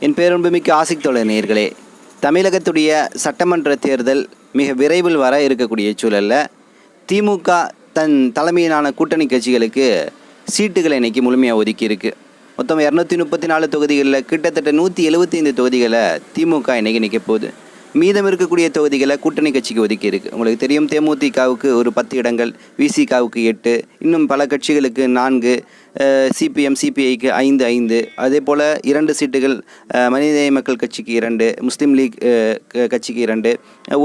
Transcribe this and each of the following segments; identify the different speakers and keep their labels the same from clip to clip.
Speaker 1: என் பேரன்புமிக்க ஆசிக் தோழர் நேயர்களே, தமிழகத்துடைய சட்டமன்ற தேர்தல் மிக விரைவில் வர இருக்கக்கூடிய சூழலில் திமுக தன் தலைமையிலான கூட்டணி கட்சிகளுக்கு சீட்டுகளை இன்றைக்கி முழுமையாக ஒதுக்கியிருக்கு. மொத்தம் 234 தொகுதிகளில் கிட்டத்தட்ட 175 தொகுதிகளை திமுக இன்றைக்கி நிற்க போகுது. மீதம் இருக்கக்கூடிய தொகுதிகளை கூட்டணி கட்சிக்கு ஒதுக்கி இருக்குது. உங்களுக்கு தெரியும், தேமுதிகவுக்கு ஒரு 10 இடங்கள், விசிகாவுக்கு 8, இன்னும் பல கட்சிகளுக்கு 4, சிபிஎம் சிபிஐக்கு 5, அதே போல் 2 சீட்டுகள் மனிதநேய மக்கள் கட்சிக்கு 2, முஸ்லீம் லீக் கட்சிக்கு 2,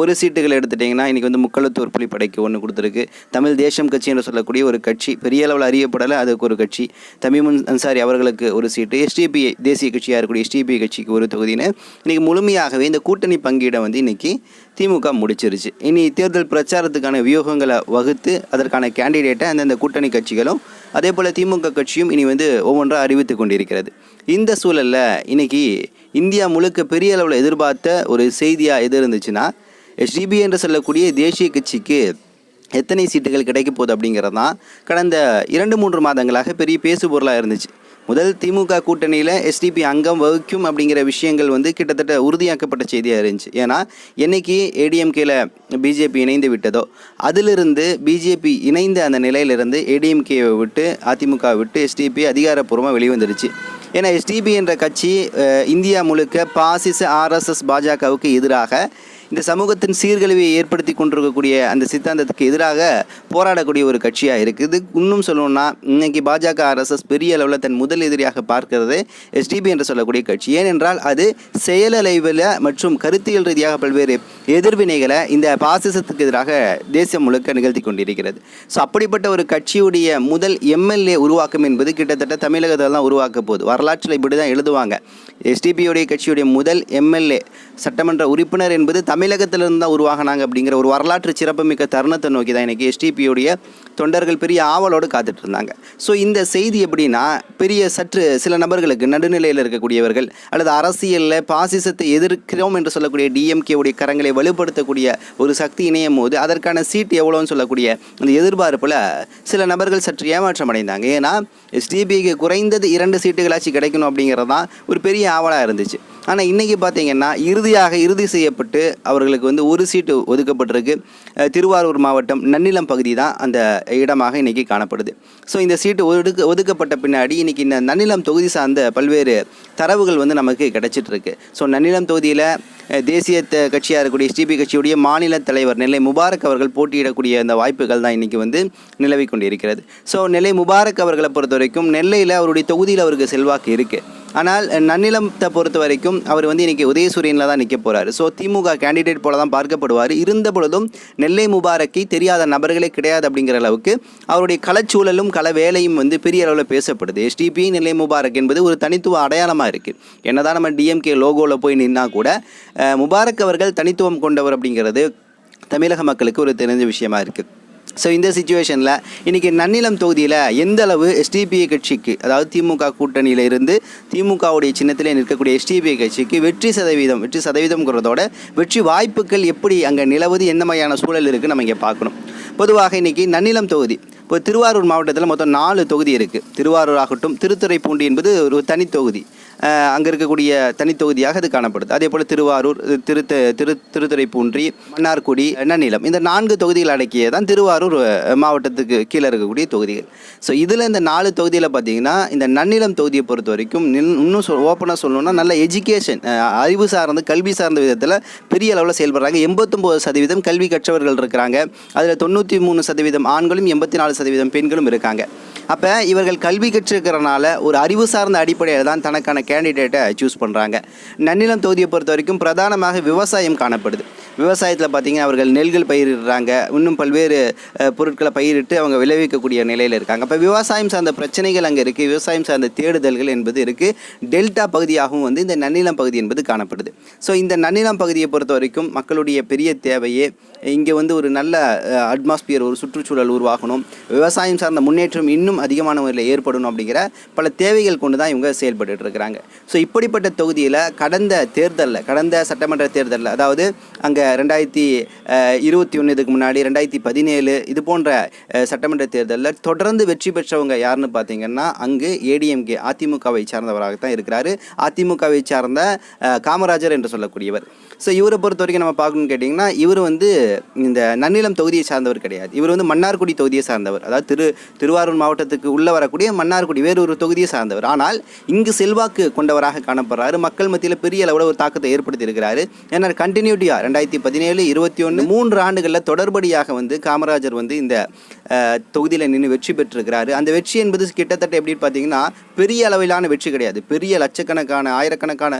Speaker 1: ஒரு சீட்டுகள் எடுத்துட்டிங்கன்னா இன்றைக்கி வந்து முக்களத்தூர் புலிப்படைக்கு 1 கொடுத்துருக்கு. தமிழ் தேசம் கட்சி என்று சொல்லக்கூடிய ஒரு கட்சி, பெரிய அளவில் அறியப்படலை, அதுக்கு ஒரு கட்சி. தமிமுன் அன்சாரி அவர்களுக்கு ஒரு சீட்டு, எஸ்டிபிஐ தேசிய கட்சியாக இருக்கக்கூடிய எஸ்டிபிஐ கட்சிக்கு ஒரு தொகுதின்னு இன்றைக்கி முழுமையாகவே இந்த கூட்டணி பங்கீடை வந்து இன்றைக்கி திமுக முடிச்சிருச்சு. இனி தேர்தல் பிரச்சாரத்துக்கான வியூகங்களை வகுத்து அதற்கான கேண்டிடேட்டை அந்தந்த கூட்டணி கட்சிகளும் அதே போல் திமுக கட்சியும் இனி வந்து ஒவ்வொன்றாக அறிவித்து கொண்டிருக்கிறது. இந்த சூழலில் இன்றைக்கி இந்தியா முழுக்க பெரிய அளவில் எதிர்பார்த்த ஒரு செய்தியாக எது இருந்துச்சுன்னா, எஸ்டிபிஐ என்று சொல்லக்கூடிய தேசிய கட்சிக்கு எத்தனை சீட்டுகள் கிடைக்க போகுது அப்படிங்கிறது தான் கடந்த 2-3 மாதங்களாக பெரிய பேசுபொருளாக இருந்துச்சு. முதல் திமுக கூட்டணியில் எஸ்டிபி அங்கம் வகிக்கும் அப்படிங்கிற விஷயங்கள் வந்து கிட்டத்தட்ட உறுதியாக்கப்பட்ட செய்தியாக இருந்துச்சு. ஏன்னா என்னைக்கு ஏடிஎம்கேல பிஜேபி இணைந்து விட்டதோ அதிலிருந்து பிஜேபி இணைந்த அந்த நிலையிலிருந்து ஏடிஎம்கேவை விட்டு அதிமுக விட்டு எஸ்டிபி அதிகாரப்பூர்வமாக வெளிவந்துருச்சு. ஏன்னா எஸ்டிபி என்ற கட்சி இந்தியா முழுக்க பாசிச ஆர்எஸ்எஸ் பாஜகவுக்கு எதிராக இந்த சமூகத்தின் சீர்கழிவை ஏற்படுத்தி கொண்டிருக்கக்கூடிய அந்த சித்தாந்தத்துக்கு எதிராக போராடக்கூடிய ஒரு கட்சியாக இருக்குது. இன்னும் சொல்லணும்னா இன்றைக்கி பாஜக ஆர்எஸ்எஸ் பெரிய அளவில் தன் முதல் எதிரியாக பார்க்கிறது எஸ்டிபி என்று சொல்லக்கூடிய கட்சி. ஏனென்றால் அது செயலளவில் மற்றும் கருத்தியல் ரீதியாக பல்வேறு எதிர்வினைகளை இந்த பாசிசத்துக்கு எதிராக தேசம் முழுக்க நிகழ்த்தி கொண்டிருக்கிறது. ஸோ அப்படிப்பட்ட ஒரு கட்சியுடைய முதல் எம்எல்ஏ உருவாக்கம் என்பது கிட்டத்தட்ட தமிழகத்தில் தான் உருவாக்க போகுது. வரலாற்றில் இப்படி தான் எழுதுவாங்க. எஸ்டிபியுடைய கட்சியுடைய முதல் எம்எல்ஏ சட்டமன்ற உறுப்பினர் என்பது தமிழகத்திலிருந்து தான் உருவாகினாங்க அப்படிங்கிற ஒரு வரலாற்று சிறப்புமிக்க தருணத்தை நோக்கி தான் இன்றைக்கி எஸ்டிபியுடைய தொண்டர்கள் பெரிய ஆவலோடு காத்துட்டு இருந்தாங்க. ஸோ இந்த செய்தி எப்படின்னா, பெரிய சற்று சில நபர்களுக்கு நடுநிலையில் இருக்கக்கூடியவர்கள் அல்லது அரசியலில் பாசிசத்தை எதிர்க்கிறோம் என்று சொல்லக்கூடிய டிஎம்கேவுடைய கரங்களை வலுப்படுத்தக்கூடிய ஒரு சக்தி இணையும் போது அதற்கான சீட் எவ்வளோன்னு சொல்லக்கூடிய அந்த எதிர்பார்ப்பில் சில நபர்கள் சற்று ஏமாற்றம் அடைந்தாங்க. ஏன்னா எஸ்டிபிக்கு குறைந்தது 2 சீட்டுகளாச்சு கிடைக்கணும் அப்படிங்கிறது தான் ஒரு பெரிய ஆவலாக இருந்துச்சு. ஆனால் இன்றைக்கி பார்த்திங்கன்னா இறுதி செய்யப்பட்டு அவர்களுக்கு வந்து ஒரு சீட்டு ஒதுக்கப்பட்டிருக்கு. திருவாரூர் மாவட்டம் நன்னிலம் பகுதி தான் அந்த இடமாக இன்றைக்கி காணப்படுது. ஸோ இந்த சீட்டு ஒதுக்கப்பட்ட பின்னாடி இன்றைக்கி இந்த நன்னிலம் தொகுதி சார்ந்த பல்வேறு தரவுகள் வந்து நமக்கு கிடைச்சிட்ருக்கு. ஸோ நன்னிலம் தொகுதியில் தேசிய கட்சியாக இருக்கக்கூடிய எஸ்டிபி கட்சியுடைய மாநில தலைவர் நெல்லை முபாரக் அவர்கள் போட்டியிடக்கூடிய அந்த வாய்ப்புகள் தான் இன்றைக்கி வந்து நிலவி கொண்டிருக்கிறது. ஸோ நெல்லை முபாரக் அவர்களை பொறுத்த வரைக்கும் நெல்லையில் அவருடைய தொகுதியில் அவருக்கு செல்வாக்கு இருக்குது. ஆனால் நன்னிலத்தை பொறுத்த வரைக்கும் அவர் வந்து இன்றைக்கி உதயசூரியனில் தான் நிற்க போகிறாரு. ஸோ திமுக கேண்டிடேட் போல தான் பார்க்கப்படுவார். இருந்த பொழுதும் நெல்லை முபாரக்கை தெரியாத நபர்களே கிடையாது அப்படிங்கிற அளவுக்கு அவருடைய களச்சூழலும் கள வேலையும் வந்து பெரிய அளவில் பேசப்படுது. எஸ்டிபி நெல்லை முபாரக் என்பது ஒரு தனித்துவ அடையாளமாக இருக்குது. என்னதான் நம்ம டிஎம்கே லோகோவில் போய் நின்னா கூட முபாரக் அவர்கள் தனித்துவம் கொண்டவர் அப்படிங்கிறது தமிழக மக்களுக்கு ஒரு தெரிஞ்ச விஷயமா இருக்குது. ஸோ இந்த சிச்சுவேஷனில் இன்றைக்கி நன்னிலம் தொகுதியில் எந்த அளவு எஸ்டிபிஐ கட்சிக்கு, அதாவது திமுக கூட்டணியில் இருந்து திமுகவுடைய சின்னத்திலே நிற்கக்கூடிய எஸ்டிபிஐ கட்சிக்கு வெற்றி சதவீதம்ங்கிறதோட வெற்றி வாய்ப்புகள் எப்படி அங்கே நிலவுது, எந்த மாதிரியான சூழல் இருக்குது நம்ம இங்கே பார்க்கணும். பொதுவாக இன்றைக்கி நன்னிலம் தொகுதி, இப்போ திருவாரூர் மாவட்டத்தில் மொத்தம் 4 தொகுதி இருக்குது. திருவாரூர் ஆகட்டும், திருத்துறைப்பூண்டி என்பது ஒரு தனி தொகுதி, அங்கே இருக்கக்கூடிய தனித்தொகுதியாக அது காணப்படுது. அதே போல் திருவாரூர், திருத்துறைப்பூண்டி, மன்னார்குடி, நன்னிலம், இந்த 4 தொகுதிகள் அடக்கிய தான் திருவாரூர் மாவட்டத்துக்கு கீழே இருக்கக்கூடிய தொகுதிகள். ஸோ இதில் இந்த 4 தொகுதியில் பார்த்திங்கன்னா இந்த நன்னிலம் தொகுதியை பொறுத்த வரைக்கும் இன்னும் ஓப்பனாக சொல்லணும்னா நல்ல எஜுகேஷன், அறிவு சார்ந்த கல்வி சார்ந்த விதத்தில் பெரிய அளவில் செயல்படுறாங்க. 89% கல்வி கற்றவர்கள் இருக்கிறாங்க. அதில் 93% ஆண்களும் 84% பெண்களும் இருக்காங்க. அப்போ இவர்கள் கல்வி கற்றிருக்கிறனால ஒரு அறிவு சார்ந்த அடிப்படையில் தான் தனக்கான கேண்டிடேட்டை சூஸ் பண்ணுறாங்க. நன்னிலம் தொகுதியை பொறுத்த வரைக்கும் பிரதானமாக விவசாயம் காணப்படுது. விவசாயத்தில் பார்த்திங்கன்னா அவர்கள் நெல்கள் பயிரிடுறாங்க, இன்னும் பல்வேறு பொருட்களை பயிரிட்டு அவங்க விளைவிக்கக்கூடிய நிலையில் இருக்காங்க. அப்போ விவசாயம் சார்ந்த பிரச்சனைகள் அங்கே இருக்குது, விவசாயம் சார்ந்த தேடுதல்கள் என்பது இருக்குது. டெல்டா பகுதியாகவும் வந்து இந்த நன்னிலம் பகுதி என்பது காணப்படுது. ஸோ இந்த நன்னிலம் பகுதியை பொறுத்த வரைக்கும் மக்களுடைய பெரிய தேவையே இங்கே வந்து ஒரு நல்ல அட்மாஸ்பியர், ஒரு சுற்றுச்சூழல் உருவாகணும், விவசாயம் சார்ந்த முன்னேற்றம் இன்னும் அதிகமான முறையில் ஏற்படணும் அப்படிங்கிற பல தேவைகள் கொண்டு தான் இவங்க செயல்பட்டு இருக்கிறாங்க. ஸோ இப்படிப்பட்ட தொகுதியில் கடந்த சட்டமன்ற தேர்தலில், அதாவது அங்கே 2021 இதுக்கு முன்னாடி 2017 இது போன்ற சட்டமன்ற தேர்தலில் தொடர்ந்து வெற்றி பெற்றவங்க யாருன்னு பார்த்தீங்கன்னா அங்கு ஏடிஎம்கே அதிமுகவை சார்ந்தவராகத்தான் இருக்கிறாரு. அதிமுகவை சார்ந்த காமராஜர் என்று சொல்லக்கூடியவர். ஸோ இவரை பொறுத்த வரைக்கும் நம்ம பார்க்கணும்னு கேட்டிங்கன்னா இவர் வந்து இந்த நன்னிலம் தொகுதியை சார்ந்தவர் கிடையாது. இவர் வந்து மன்னார்குடி தொகுதியை சார்ந்தவர். அதாவது திருவாரூர் மாவட்டத்துக்கு உள்ளே வரக்கூடிய மன்னார்குடி வேறு ஒரு தொகுதியை சார்ந்தவர். ஆனால் இங்கு செல்வாக்கு கொண்டவராக காணப்படுறாரு. மக்கள் மத்தியில் பெரிய அளவில் ஒரு தாக்கத்தை ஏற்படுத்தி இருக்கிறாரு. ஏன்னா கண்டினியூட்டியாக 2017, 21 3 ஆண்டுகளில் தொடர்படியாக வந்து காமராஜர் வந்து இந்த தொகுதியில் நின்று வெற்றி பெற்றிருக்கிறாரு. அந்த வெற்றி என்பது கிட்டத்தட்ட எப்படின்னு பார்த்தீங்கன்னா பெரிய அளவிலான வெற்றி கிடையாது. பெரிய லட்சக்கணக்கான ஆயிரக்கணக்கான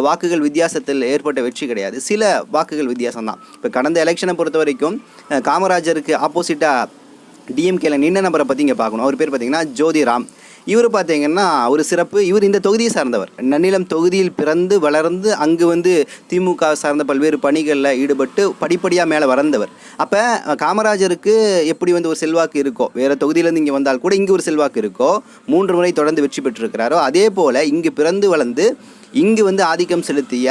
Speaker 1: வாக்குகள் வித்தியாசத்தில் ஏற்பட்ட வெற்றி கிடையாது. சில வாக்குகள் வித்தியாசம் தான். இப்போ கடந்த எலெக்ஷனை பொறுத்த வரைக்கும் காமராஜருக்கு ஆப்போசிட்டாக டிஎம்கேல நின்ன நபரை பற்றி இங்கே பார்க்கணும். அவர் பேர் பார்த்தீங்கன்னா ஜோதிராம். இவர் பார்த்தீங்கன்னா ஒரு சிறப்பு. இவர் இந்த தொகுதியை சார்ந்தவர். நன்னிலம் தொகுதியில் பிறந்து வளர்ந்து அங்கு வந்து திமுக சார்ந்த பல்வேறு பணிகளில் ஈடுபட்டு படிப்படியாக மேலே வளர்ந்தவர். அப்போ காமராஜருக்கு எப்படி வந்து ஒரு செல்வாக்கு இருக்கோ, வேறு தொகுதியிலேருந்து இங்கே வந்தால் கூட இங்கே ஒரு செல்வாக்கு இருக்கோ, 3 முறை தொடர்ந்து வெற்றி பெற்றிருக்கிறாரோ, அதே போல் இங்கு பிறந்து வளர்ந்து இங்கு வந்து ஆதிக்கம் செலுத்திய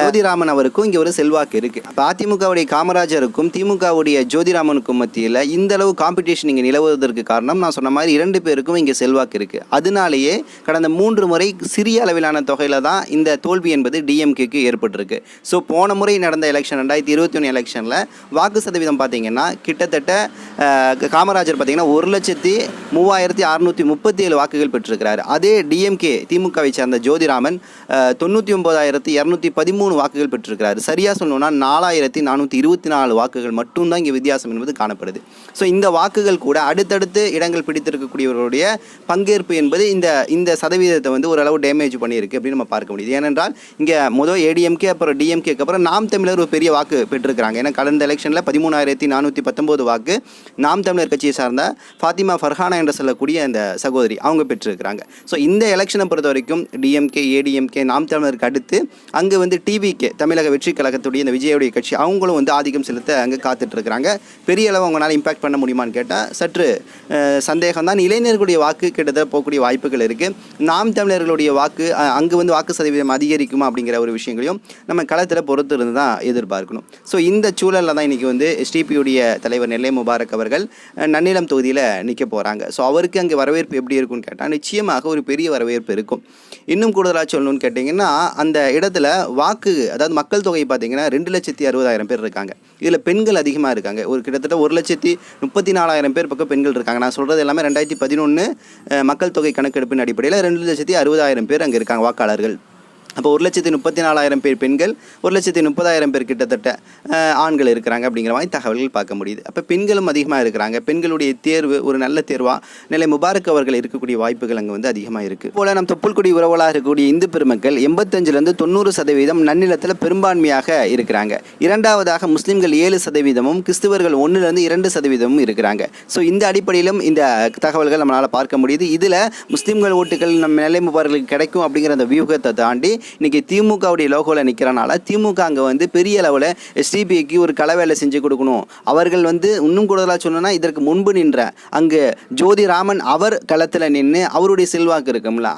Speaker 1: ஜோதிராமன் அவருக்கும் இங்கே ஒரு செல்வாக்கு இருக்குது. அப்போ அதிமுகவுடைய காமராஜருக்கும் திமுகவுடைய ஜோதிராமனுக்கும் மத்தியில் இந்த அளவு காம்படிஷன் இங்கே நிலவுவதற்கு காரணம் நான் சொன்ன மாதிரி 2 பேருக்கும் இங்கே செல்வாக்கு இருக்குது. அதனாலேயே கடந்த 3 முறை சிறிய அளவிலான தொகையில் தான் இந்த தோல்வி என்பது டிஎம்கேக்கு ஏற்பட்டிருக்கு. ஸோ போன முறை நடந்த எலெக்ஷன் 2021 எலெக்ஷனில் வாக்கு சதவீதம் பார்த்தீங்கன்னா கிட்டத்தட்ட காமராஜர் பார்த்தீங்கன்னா 1,03,637 வாக்குகள் பெற்றிருக்கிறார். அதே டிஎம்கே திமுகவை சேர்ந்த ஜோதிராமன் 99,213 வாக்குகள் பெற்றிருக்கிறார். சரியாக சொல்லணும்னா 4,424 வாக்குகள் மட்டும்தான் இங்கே வித்தியாசம் என்பது காணப்படுது. ஸோ இந்த வாக்குகள் கூட அடுத்தடுத்து இடங்கள் பிடித்திருக்கக்கூடியவர்களுடைய பங்கேற்பு என்பது இந்த சதவீதத்தை வந்து ஓரளவு டேமேஜ் பண்ணியிருக்கு அப்படின்னு நம்ம பார்க்க முடியுது. ஏனென்றால் இங்கே முதல் ஏடிஎம்கே அப்புறம் டிஎம்கேக்கு அப்புறம் நாம் தமிழர் ஒரு பெரிய வாக்கு பெற்றிருக்கிறாங்க. ஏன்னா கடந்த எலெக்ஷனில் 13,419 வாக்கு நாம் தமிழர் கட்சியை சார்ந்த ஃபாத்திமா ஃபர்ஹானா என்று சொல்லக்கூடிய அந்த சகோதரி அவங்க பெற்றிருக்கிறாங்க. ஸோ இந்த எலெக்ஷனை பொறுத்த வரைக்கும் டிஎம்கே ஏடிஎம்கே நாம் தமிழருக்கு அடுத்து அங்கே வந்து டிவிகே தமிழக வெற்றி கழகத்துடைய இந்த விஜயோடைய கட்சி அவங்களும் வந்து ஆதிக்கம் செலுத்த அங்கே காத்துட்டு இருக்கிறாங்க. பெரிய அளவு அவங்களால இம்பாக்ட் பண்ண முடியுமான்னு கேட்டால் சற்று சந்தேகம் தான். இளைஞர்களுடைய வாக்கு கிட்டத்தட்ட போகக்கூடிய வாய்ப்புகள் இருக்குது. நாம் தமிழர்களுடைய வாக்கு அங்கே வந்து வாக்கு சதவீதம் அதிகரிக்குமா அப்படிங்கிற ஒரு விஷயங்களையும் நம்ம களத்தில் பொறுத்து இருந்து தான் எதிர்பார்க்கணும். ஸோ இந்த சூழலில் தான் இன்றைக்கி வந்து எஸ்டிபியுடைய தலைவர் நெல்லை முபாரக் அவர்கள் நன்னிலம் தொகுதியில் நிற்க போகிறாங்க. ஸோ அவருக்கு அங்கே வரவேற்பு எப்படி இருக்குன்னு கேட்டால் நிச்சயமாக ஒரு பெரிய வரவேற்பு இருக்கும். இன்னும் கூடுதலாக சொல்லணும்னு கேட்டிங்கன்னா அந்த இடத்துல வாக்கு அதாவது மக்கள் தொகை பார்த்தீங்கன்னா 2,60,000 பேர் இருக்காங்க. இதில் பெண்கள் அதிகமாக இருக்காங்க. ஒரு கிட்டத்தட்ட 1,34,000 பேர் பக்கம் பெண்கள் இருக்காங்க. நான் சொல்கிறது எல்லாமே 2011 மக்கள் தொகை கணக்கெடுப்பின் அடிப்படையில் 2,60,000 பேர் அங்கே இருக்காங்க வாக்காளர்கள். அப்போ 1,34,000 பேர் பெண்கள், 1,30,000 பேர் கிட்டத்தட்ட ஆண்கள் இருக்கிறாங்க அப்படிங்கிற மாதிரி தகவல்கள் பார்க்க முடியுது. அப்போ பெண்களும் அதிகமாக இருக்கிறாங்க. பெண்களுடைய தேர்வு ஒரு நல்ல தேர்வாக நெல்லை முபாரக் அவர்கள் இருக்கக்கூடிய வாய்ப்புகள் அங்கே வந்து அதிகமாக இருக்குது. போல் நம் தொப்புள்குடி உறவுகளாக இருக்கக்கூடிய இந்து பெருமக்கள் 85லேருந்து 90% நன்னிலத்தில் பெரும்பான்மையாக இருக்கிறாங்க. இரண்டாவதாக முஸ்லீம்கள் 7%, கிறிஸ்துவர்கள் 1லேருந்து 2% இருக்கிறாங்க. ஸோ இந்த அடிப்படையிலும் இந்த தகவல்கள் நம்மளால் பார்க்க முடியுது. இதில் முஸ்லீம்கள் ஓட்டுகள் நம்ம நெல்லை முபாரர்களுக்கு கிடைக்கும் அப்படிங்கிற அந்த வியூகத்தை தாண்டி இன்றைக்கி திமுகவுடைய லோகோவில் நிற்கிறனால திமுக அங்கே வந்து பெரிய அளவில் எஸ்டிபிக்கு ஒரு களவேலை செஞ்சு கொடுக்கணும். அவர்கள் வந்து இன்னும் கூடுதலாக சொல்லணும்னா இதற்கு முன்பு நின்ற அங்கு ஜோதிராமன் அவர் களத்தில் நின்று அவருடைய செல்வாக்கு இருக்கும்ல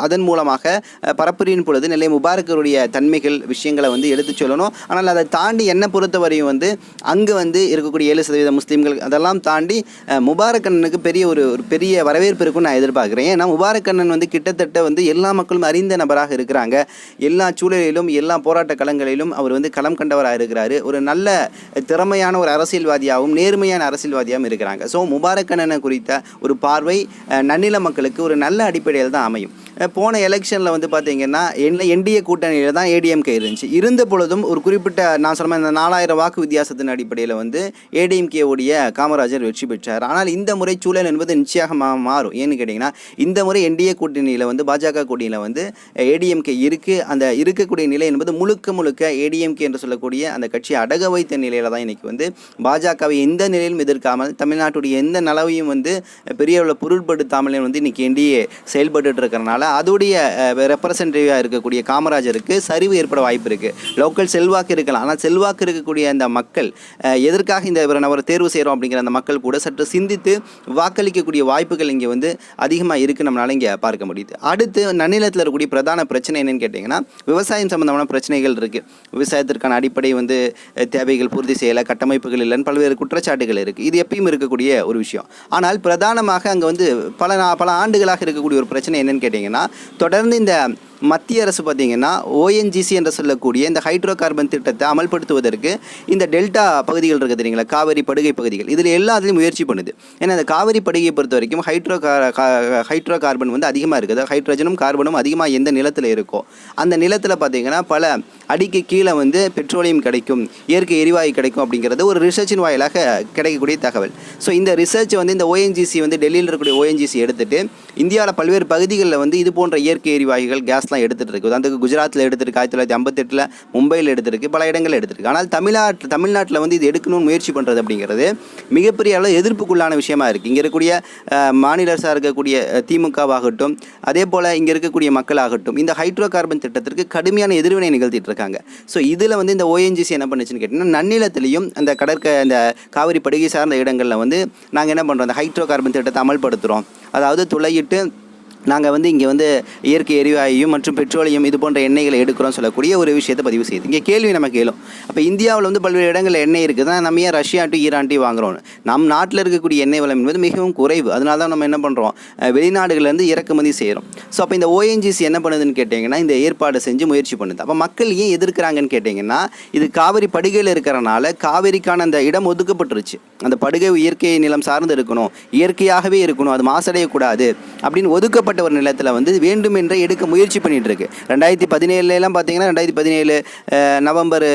Speaker 1: அதன் மூலமாக பரப்புரியின் பொழுது நெல்லை முபாரக்கருடைய தன்மைகள் விஷயங்களை வந்து எடுத்து சொல்லணும். ஆனால் அதை தாண்டி என்னை பொறுத்தவரையும் வந்து அங்கே வந்து இருக்கக்கூடிய 7% முஸ்லீம்கள் அதெல்லாம் தாண்டி முபாரக் அண்ணனுக்கு ஒரு பெரிய வரவேற்பு இருக்குன்னு நான் எதிர்பார்க்குறேன். ஏன்னா முபாரக் அண்ணன் வந்து கிட்டத்தட்ட வந்து எல்லா மக்களும் அறிந்த நபராக இருக்கிறாங்க. எல்லா சூழலிலும் எல்லா போராட்ட களங்களிலும் அவர் வந்து களம் கண்டவராக இருக்கிறாரு. ஒரு நல்ல திறமையான ஒரு அரசியல்வாதியாகவும் நேர்மையான அரசியல்வாதியாகவும் இருக்கிறாங்க. ஸோ முபாரக் அண்ணனை குறித்த ஒரு பார்வை நன்னில மக்களுக்கு ஒரு நல்ல அடிப்படையில் தான் அமையும். போன எலெக்ஷனில் வந்து பார்த்தீங்கன்னா என்டிஏ கூட்டணியில் தான் ஏடிஎம்கே இருந்துச்சு. இருந்த பொழுதும் ஒரு குறிப்பிட்ட நான் சொன்ன இந்த 4,000 வாக்கு வித்தியாசத்தின் அடிப்படையில் வந்து ஏடிஎம்கேவுடைய காமராஜர் வெற்றி பெற்றார். ஆனால் இந்த முறை சூழல் என்பது நிச்சயமாக மாறும். ஏன்னு கேட்டிங்கன்னா இந்த முறை என்டிஏ கூட்டணியில் வந்து பாஜக கூட்டணியில் வந்து ஏடிஎம்கே இருக்குது. அந்த இருக்கக்கூடிய நிலை என்பது முழுக்க ஏடிஎம்கே என்று சொல்லக்கூடிய அந்த கட்சியை அடக வைத்த நிலையில் தான் இன்றைக்கி வந்து பாஜகவை எந்த நிலையிலும் எதிர்க்காமல் தமிழ்நாட்டுடைய எந்த நலவையும் வந்து பெரிய அளவில் பொருட்படுத்தாமலே வந்து இன்றைக்கி என்டிஏ செயல்பட்டு இருக்கிறனால அதோடைய ரெப்ரசன்டேட்டிவாக இருக்கக்கூடிய காமராஜருக்கு சரிவு ஏற்பட வாய்ப்பு இருக்குது. லோக்கல் செல்வாக்கு இருக்கலாம். ஆனால் செல்வாக்கு இருக்கக்கூடிய அந்த மக்கள் எதற்காக இந்த நபரை தேர்வு செய்கிறோம் அப்படிங்கிற அந்த மக்கள் கூட சற்று சிந்தித்து வாக்களிக்கக்கூடிய வாய்ப்புகள் இங்கே வந்து அதிகமாக இருக்குது நம்மளால் இங்கே பார்க்க முடியுது. அடுத்து நன்னிலத்தில் இருக்கக்கூடிய பிரதான பிரச்சனை என்னென்னு கேட்டிங்கன்னா விவசாயம் சம்மந்தமான பிரச்சனைகள் இருக்குது. விவசாயத்திற்கான அடிப்படை வந்து தேவைகள் பூர்த்தி செய்யலை, கட்டமைப்புகள் இல்லைன்னு பல்வேறு குற்றச்சாட்டுகள் இருக்குது. இது எப்பயும் இருக்கக்கூடிய ஒரு விஷயம். ஆனால் பிரதானமாக அங்கே வந்து பல ஆண்டுகளாக இருக்கக்கூடிய ஒரு பிரச்சனை என்னன்னு கேட்டிங்கன்னா, தொடர்ந்து இந்த மத்திய அரசு பார்த்திங்கன்னா ONGC என்று சொல்லக்கூடிய இந்த ஹைட்ரோ கார்பன் திட்டத்தை அமல்படுத்துவதற்கு இந்த டெல்டா பகுதிகள் இருக்குது தெரியுங்களா, காவிரி படுகை பகுதிகள், இதில் எல்லாத்துலேயும் முயற்சி பண்ணுது. ஏன்னா இந்த காவிரி படுகையை பொறுத்த வரைக்கும் ஹைட்ரோ கார்பன் வந்து அதிகமாக இருக்குது. ஹைட்ரஜனும் கார்பனும் அதிகமாக எந்த நிலத்தில் இருக்கோ அந்த நிலத்தில் பார்த்திங்கன்னா பல அடிக்கு கீழே வந்து பெட்ரோலியம் கிடைக்கும், இயற்கை எரிவாயு கிடைக்கும் அப்படிங்கிறது ஒரு ரிசர்ச்சின் வாயிலாக கிடைக்கக்கூடிய தகவல். ஸோ இந்த ரிசர்ச் வந்து இந்த ONGC வந்து டெல்லியில் இருக்கக்கூடிய ONGC எடுத்துகிட்டு இந்தியாவில் பல்வேறு பகுதிகளில் வந்து இது போன்ற இயற்கை எரிவாயுகள் கேஸ்லாம் எடுத்துகிட்டு இருக்குது. உதாரணத்துக்கு குஜராத்தில் எடுத்துருக்கு, 1958 மும்பையில் எடுத்துருக்கு, பல இடங்களில் எடுத்துருக்கு. ஆனால் தமிழ்நாட்டில் வந்து இது எடுக்கணும்னு முயற்சி பண்ணுறது அப்படிங்கிறது மிகப்பெரிய அளவு எதிர்ப்புக்குள்ளான விஷயமா இருக்குது. இங்கே இருக்கக்கூடிய மாநில அரசாக இருக்கக்கூடிய திமுகவாகட்டும், அதே போல் இங்கே இருக்கக்கூடிய மக்களாகட்டும் இந்த ஹைட்ரோ கார்பன் திட்டத்திற்கு கடுமையான எதிர்வினை நிகழ்த்திட்டு இருக்காங்க. ஸோ இதில் வந்து இந்த ONGC என்ன பண்ணுச்சுன்னு கேட்டிங்கன்னா, நன்னிலத்திலையும் அந்த அந்த காவிரி படுகை சார்ந்த இடங்களில் வந்து நாங்கள் என்ன பண்ணுறோம், அந்த ஹைட்ரோ கார்பன் திட்டத்தை அமல்படுத்துகிறோம். அதாவது துளையிட்டு நாங்கள் வந்து இங்கே வந்து இயற்கை எரிவாயையும் மற்றும் பெட்ரோலியம் இது போன்ற எண்ணெய்களை எடுக்கிறோம் சொல்லக்கூடிய ஒரு விஷயத்தை பதிவு செய்யுது. இங்கே கேள்வி நமக்கு கேளும், அப்போ இந்தியாவில் வந்து பல்வேறு இடங்களில் எண்ணெய் இருக்குது தான், நம்ம ஏன் ரஷ்யாட்டி ஈரான்ட்டி வாங்குகிறோம்? நம் நாட்டில் இருக்கக்கூடிய எண்ணெய் வளம் என்பது மிகவும் குறைவு. அதனால தான் நம்ம என்ன பண்ணுறோம், வெளிநாடுகளிலேருந்து இறக்குமதி செய்கிறோம். ஸோ அப்போ இந்த ONGC என்ன பண்ணுதுன்னு கேட்டிங்கன்னா இந்த ஏற்பாடு செஞ்சு முயற்சி பண்ணுது. அப்போ மக்கள் ஏன் எதிர்க்கிறாங்கன்னு கேட்டிங்கன்னா, இது காவிரி படுகையில் இருக்கிறனால காவிரிக்கான அந்த இடம் ஒதுக்கப்பட்டுருச்சு. அந்த படுகை இயற்கை நிலம் சார்ந்து இருக்கணும், இயற்கையாகவே இருக்கணும், அது மாசடையக்கூடாது அப்படின்னு ஒதுக்கப்பட்ட ஒரு நிலத்தில் வந்து வேண்டுமென்றே எடுக்க முயற்சி பண்ணிட்டு இருக்கு. 2017 பார்த்தீங்கன்னா 2017 நவம்பர்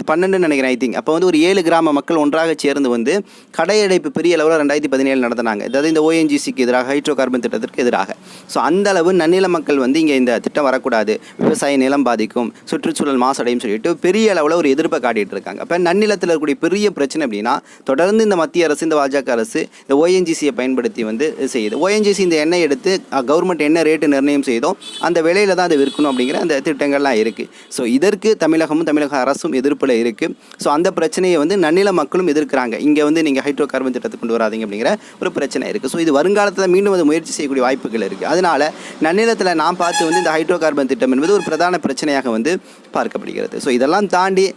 Speaker 1: 12 நினைக்கிறேன் ஐ திங்க். அப்போ வந்து ஒரு 7 கிராம மக்கள் ஒன்றாக சேர்ந்து வந்து கடையடைப்பு பெரிய அளவில் 2017 நடத்தினாங்க. அதாவது இந்த ONGCக்கு எதிராக, ஹைட்ரோ கார்பன் திட்டத்திற்கு எதிராக. ஸோ அந்த அளவு நன்னில மக்கள் வந்து இங்கே இந்த திட்டம் வரக்கூடாது, விவசாய நிலம் பாதிக்கும், சுற்றுச்சூழல் மாசடையும் சொல்லிட்டு பெரிய அளவில் ஒரு எதிர்ப்பை காட்டிகிட்டு இருக்காங்க. அப்போ நன்னிலத்தில் இருக்கக்கூடிய பெரிய பிரச்சனை அப்படின்னா, தொடர்ந்து இந்த மத்திய அரசு, இந்த பாஜக அரசு இந்த ONGCயை பயன்படுத்தி வந்து செய்யுது. ONGC இந்த எண்ணெய் எடுத்து கவர்மெண்ட் என்ன ரேட்டு நிர்ணயம் செய்தோ அந்த விலையில் தான் அதை விற்கணும் அப்படிங்கிற அந்த திட்டங்கள்லாம் இருக்குது. ஸோ இதற்கு தமிழக அரசும் எதிர்ப்பில் இருக்குது. ஸோ அந்த பிரச்சனையை வந்து நன்னில மக்களும் எதிர்க்கிறாங்க. இங்கே வந்து நீங்கள் ஹைட்ரோ கார்பன் திட்டத்தை கொண்டு வராதீங்க அப்படிங்கிற ஒரு பிரச்சனை இருக்குது. ஸோ இது வருங்காலத்தில் மீண்டும் அது முயற்சி செய்யக்கூடிய வாய்ப்புகள் இருக்குது. அதனால் நன்னிலத்தில் நான் பார்த்து வந்து இந்த ஹைட்ரோ கார்பன் திட்டம் என்பது ஒரு பிரதான பிரச்சனையாக வந்து பார்க்கப்படுகிறது. ஸோ இதெல்லாம் தாண்டி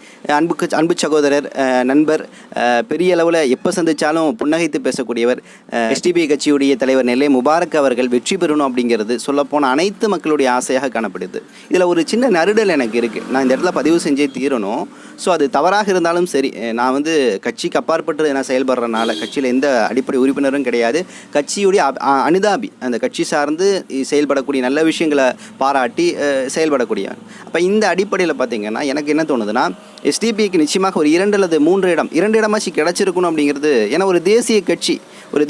Speaker 1: அன்பு சகோதரர், நண்பர், பெரிய அளவில் எப்போ சந்தித்தாலும் புன்னகைத்து பேசக்கூடியவர், SDPI கட்சியுடைய தலைவர் நெல்லை முபாரக் அவர்கள் வெற்றி பெறணும் அப்படிங்கிறது சொல்லப்போன அனைத்து மக்களுடைய ஆசையாக காணப்படுது. இதில் ஒரு சின்ன நறுடல் எனக்கு இருக்குது, நான் இந்த இடத்துல பதிவு செஞ்சே தீரணும். ஸோ அது தவறாக இருந்தாலும் சரி, நான் வந்து கட்சிக்கு அப்பாற்பட்டு நான் செயல்படுறதுனால, கட்சியில் எந்த அடிப்படை உறுப்பினரும் கிடையாது, கட்சியுடைய அனுதாபி, அந்த கட்சி சார்ந்து செயல்படக்கூடிய நல்ல விஷயங்களை பாராட்டி செயல்படக்கூடியவன். அப்போ இந்த அடிப்படையில் பார்த்திங்கன்னா எனக்கு என்ன தோணுதுன்னா, SDPIக்கு நிச்சயமாக ஒரு 2 அல்லது 3 இடமாச்சு கிடச்சிருக்கணும் அப்படிங்கிறது. ஏன்னா ஒரு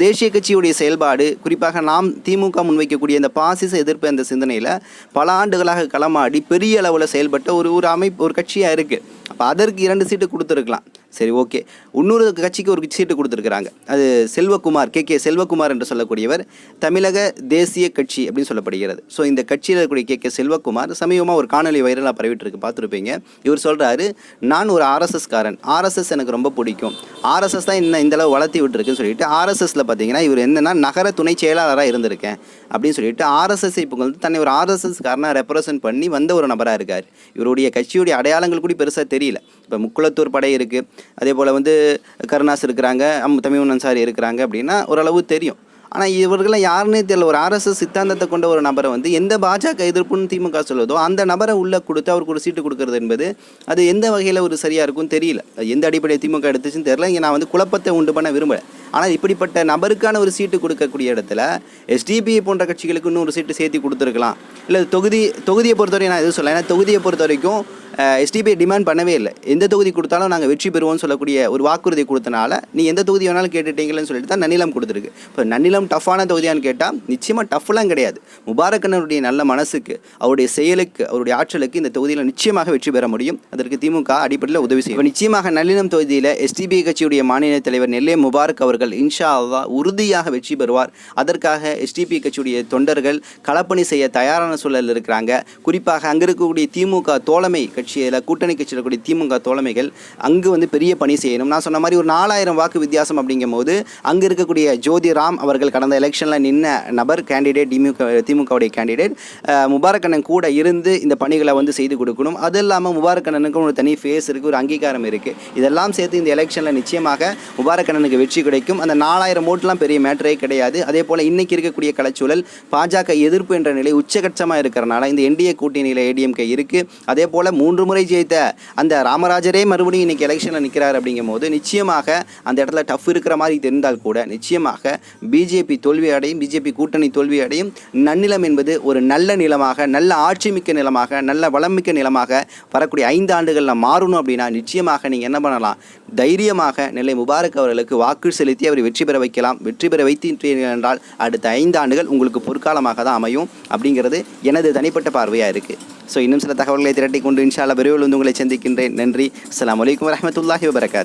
Speaker 1: தேசிய கட்சியுடைய செயல்பாடு, குறிப்பாக நாம் திமுக முன்வைக்கக்கூடிய இந்த பாசிச எதிர்ப்பு அந்த சிந்தனையில் பல ஆண்டுகளாக களமாடி பெரிய அளவில் செயல்பட்ட ஒரு அமைப்பு, ஒரு கட்சியாக இருக்குது. அப்போ அதற்கு 2 சீட்டு கொடுத்துருக்கலாம், சரி ஓகே. இன்னொரு கட்சிக்கு ஒரு சீட்டு கொடுத்துருக்குறாங்க, அது செல்வகுமார், KK செல்வகுமார் என்று சொல்லக்கூடியவர் தமிழக தேசிய கட்சி அப்படின்னு சொல்லப்படுகிறது. ஸோ இந்த கட்சியில் இருக்கக்கூடிய KK செல்வகுமார் சமீபமாக ஒரு காணொலி வைரலாக பரவிட்டுருக்கு, பார்த்துருப்பீங்க. இவர் சொல்கிறாரு, நான் ஒரு RSS காரன், RSS எனக்கு ரொம்ப பிடிக்கும், RSS தான் இந்த அளவு வளர்த்தி விட்டுருக்குன்னு சொல்லிட்டு RSSல பார்த்தீங்கன்னா இவர் என்னென்னா நகர துணை செயலாளராக இருந்திருக்கேன் அப்படின்னு சொல்லிட்டு RSS இப்போ வந்து தன்னை ஒரு RSS காரனாக ரெப்ரசன்ட் பண்ணி வந்த ஒரு நபராக இருக்கார். இவருடைய கட்சியுடைய அடையாளங்கள் கூட பெருசாக தெரியல. இப்போ முக்குளத்தூர் படை இருக்குது, அதே போல் வந்து கருணாஸ் இருக்கிறாங்க, தமிழ் அன்சாரி இருக்கிறாங்க அப்படின்னா ஓரளவு தெரியும். ஆனால் இவர்களெலாம் யாருன்னே தெரியல. ஒரு RSS சித்தாந்தத்தை கொண்ட ஒரு நபரை வந்து எந்த பாஜக எதிர்ப்புன்னு திமுக சொல்லுதோ அந்த நபரை உள்ளே கொடுத்து அவருக்கு ஒரு சீட்டு கொடுக்கறது என்பது அது எந்த வகையில் ஒரு சரியாக இருக்கும்னு தெரியல. எந்த அடிப்படையை திமுக எடுத்துச்சுன்னு தெரியல. இங்கே நான் வந்து குழப்பத்தை உண்டு பண்ண விரும்பலை. ஆனால் இப்படிப்பட்ட நபருக்கான ஒரு சீட்டு கொடுக்கக்கூடிய இடத்துல SDPI போன்ற கட்சிகளுக்கு இன்னும் ஒரு சீட்டு சேர்த்து கொடுத்துருக்கலாம். இல்லை தொகுதியை பொறுத்தவரைக்கும் நான் எதுவும் சொல்ல, ஏன்னா தொகுதியை பொறுத்த வரைக்கும் SDPI டிமாண்ட் பண்ணவே இல்லை. எந்த தொகுதி கொடுத்தாலும் நாங்கள் வெற்றி பெறுவோம்னு சொல்லக்கூடிய ஒரு வாக்குறுதி கொடுத்தனால நீ எந்த தொகுதி வேணாலும் கேட்டுட்டீங்களன்னு சொல்லிட்டு தான் நன்னிலம் கொடுத்துருக்கு. இப்போ நன்னிலம் டஃப்பான தொகுதியான்னு கேட்டால் நிச்சயமாக டஃப்லாம் கிடையாது. முபாரக்கனுடைய நல்ல மனசுக்கு, அவருடைய செயலுக்கு, அவருடைய ஆற்றலுக்கு இந்த தொகுதியில் நிச்சயமாக வெற்றி பெற முடியும். அதற்கு திமுக அடிப்படையில் உதவி செய்யும். நிச்சயமாக நன்னிலம் தொகுதியில் SDPI கட்சியுடைய மாநில தலைவர் நெல்லை முபாரக் அவர்கள் அவர்கள் இன்ஷா அல்லாஹ் உறுதியாக வெற்றி பெறுவார். அதற்காக எஸ்டிபி கட்சியுடைய தொண்டர்கள் களப்பணி செய்ய தயாரான சூழல் இருக்கிறாங்க. குறிப்பாக அங்கே இருக்கக்கூடிய திமுக தோழமை கட்சியில், கூட்டணி கட்சியில் இருக்கக்கூடிய திமுக தோழமைகள் அங்கு வந்து பெரிய பணி செய்யணும். நான் சொன்ன மாதிரி ஒரு 4000 வாக்கு வித்தியாசம் அப்படிங்கும் போது அங்கே இருக்கக்கூடிய ஜோதிராம் அவர்கள் கடந்த எலெக்ஷனில் நின்ன நபர், கேண்டிடேட், திமுகவுடைய கேண்டிடேட் முபாரக் அண்ணன் கூட இருந்து இந்த பணிகளை வந்து செய்து கொடுக்கணும். அது இல்லாமல் முபாரக் அண்ணனுக்கு ஒரு தனி ஃபேஸ் இருக்குது, ஒரு அங்கீகாரம் இருக்குது. இதெல்லாம் சேர்த்து இந்த எலெக்ஷனில் நிச்சயமாக முபாரக் அண்ணனுக்கு வெற்றி கிடைக்கும். அந்த 4000 ஓட்டுலாம் பெரிய மேட்டரே கிடையாது. அதே போல் இன்றைக்கி இருக்கக்கூடிய கலைச்சூழல் பாஜக எதிர்ப்பு என்ற நிலை உச்சகட்சமாக இருக்கிறனால இந்த என்டிஏ கூட்டணியில் ஏடிஎம்கே இருக்குது. அதே போல் 3 முறை ஜெயித்த அந்த ராமராஜரே மறுபடியும் இன்றைக்கி எலெக்ஷனில் நிற்கிறார். அப்படிங்கும் போது நிச்சயமாக அந்த இடத்துல டஃப் இருக்கிற மாதிரி தெரிந்தால் கூட நிச்சயமாக பிஜேபி தோல்வி அடையும், பிஜேபி கூட்டணி தோல்வி அடையும். நன்னிலம் என்பது ஒரு நல்ல நிலமாக, நல்ல ஆட்சி மிக்க நிலமாக, நல்ல வளமிக்க நிலமாக வரக்கூடிய 5 ஆண்டுகளில் மாறணும். அப்படின்னா நிச்சயமாக நீங்கள் என்ன பண்ணலாம், தைரியமாக நெல்லை முபாரக் அவர்களுக்கு வாக்கு செலுத்தி அவர் வெற்றி பெற வைக்கலாம். வெற்றி பெற வைத்தீர்கள் என்றால் அடுத்த 5 ஆண்டுகள் உங்களுக்கு பொற்காலமாக தான் அமையும் அப்படிங்கிறது எனது தனிப்பட்ட பார்வையாக இருக்குது. ஸோ இன்னும் சில தகவல்களை திரட்டி கொண்டு இன்ஷா அல்லாஹ் விரைவில் வந்து உங்களை சந்திக்கின்றேன். நன்றி. அஸ்ஸலாமு அலைக்கும் வரஹ்மத்துல்லாஹி வபரகாத்துஹு.